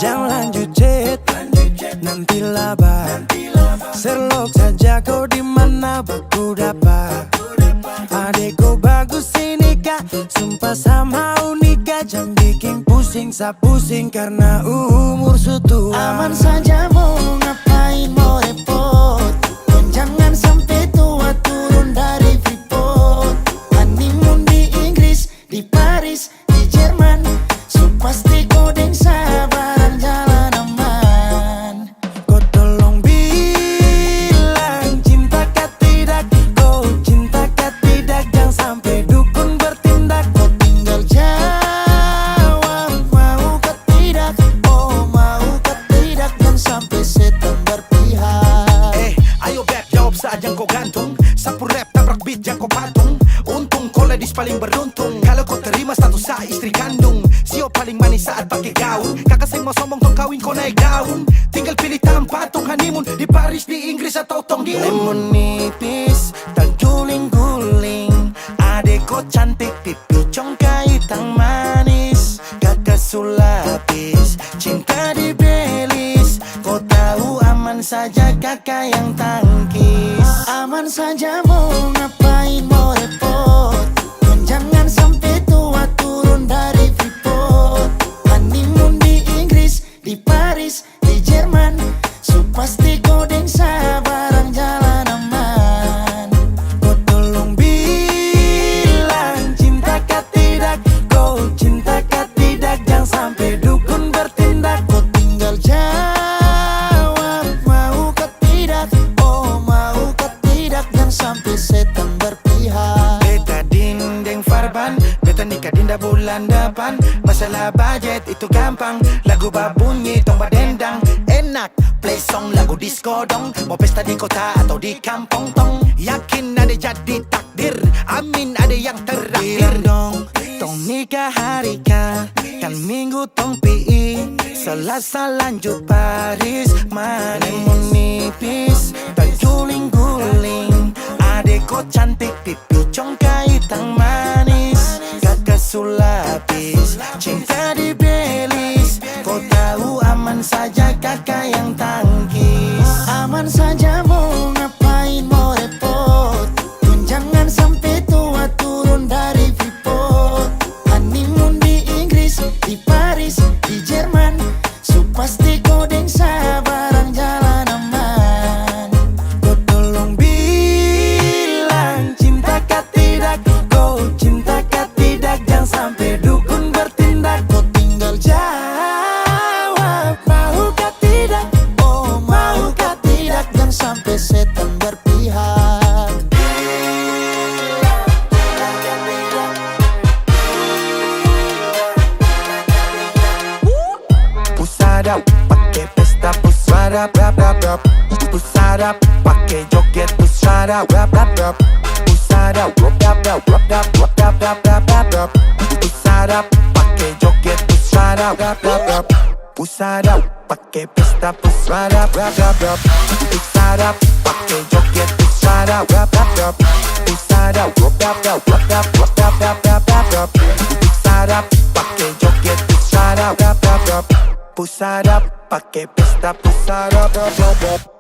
Jangan lanjut chat, nanti laba. Serlok saja kau dimana baku dapat. Adekku bagus ini kak, sumpah sama unika. Jangan bikin pusing, pusing karena umur sutua. Aman saja mau ngapain mau repot. Dan jangan sampai tua turun dari Freeport. Honeymoon di Inggris, di Paris, di Jerman. So pasti kodeng sabaran jalan aman. Kau tolong bilang cinta kah tidak. Kau cinta kah tidak. Jangan sampai dukun bertindak. Kau tinggal jawab mau kah tidak. Oh mau kah tidak. Jangan sampai setan berpihak. Ayo beb jawab saja yang kau gantung. Sapu rap tabrak beat yang kau patung. Untung kau ladies paling beruntung. Kalau kau terima status saya istri kandung. Sio paling manis saat pakai gaun. Kakak saya mau sombong tong kawin kau naik daun. Tinggal pilih tanpa tong honeymoon. Di Paris, di Inggris atau tong di Lemon nipis, terguling-guling. Adek kau cantik, pipi congkai tang manis. Kakak sulapis, cinta di Belis. Kau tahu aman saja kakak yang tangkis. Aman saja mau ngapain mau repot. Dan jangan sampai tua turun dari Freeport. Honeymoon di Inggris, di Paris, di Jerman. So pasti kodeng sabaran jalan aman. Kau tolong bilang cinta kah tidak. Kau cinta kah tidak. Jangan sampai dukun bertindak. Kau tinggal jawab mau kah tidak. Oh mau kah tidak. Jangan sampai setan berpihak. Beta dinding farban, beta nikah dinda bulan depan. Masalah budget itu gampang. Lagu babunyi tong badendang. Enak, play song lagu disco dong. Mau pesta di kota atau di kampung tong. Yakin ada jadi takdir, amin ada yang terakhir. Bilang dong, tong nikah hari kah. Kan minggu tong PI, Selasa lanjut Paris. Lemon nipis, terguling-guling. Adek kau cantik, pipi congkai tang manis. Kakak sulapis, cinta di Belis. Kau tahu aman saja kakak yang tangkis. Aman saja mau ngapain mau repot. Dan jangan sampai tua turun dari Freeport. Honeymoon di Inggris, di Paris, di Jerman. So pasti kodeng sabaran jalan aman. Kau tolong bilang cinta kah tidak. Kau cinta kah tidak. Jangan sampai dukun bertindak. Kau tinggal Jawab mau kah tidak. oh mau kah tidak. Jangan sampai setan berpihak. Pusada pakai pesta, pusada rap rap rap. Pusada pakai joget, pusada rap rap rap. Pusada rap rap rap rap rap rap rap rap rap rap. Pusada pakai joget, pusada rap rap rap. Pusada pakai pesta, pusada rap rap rap. Pusada pakai joget, pusada rap rap rap. Pusada rap rap rap rap rap rap rap rap rap rap. Pusada pakai joget, pusada rap rap rap. Pusada pakai pesta, pusada rap rap rap.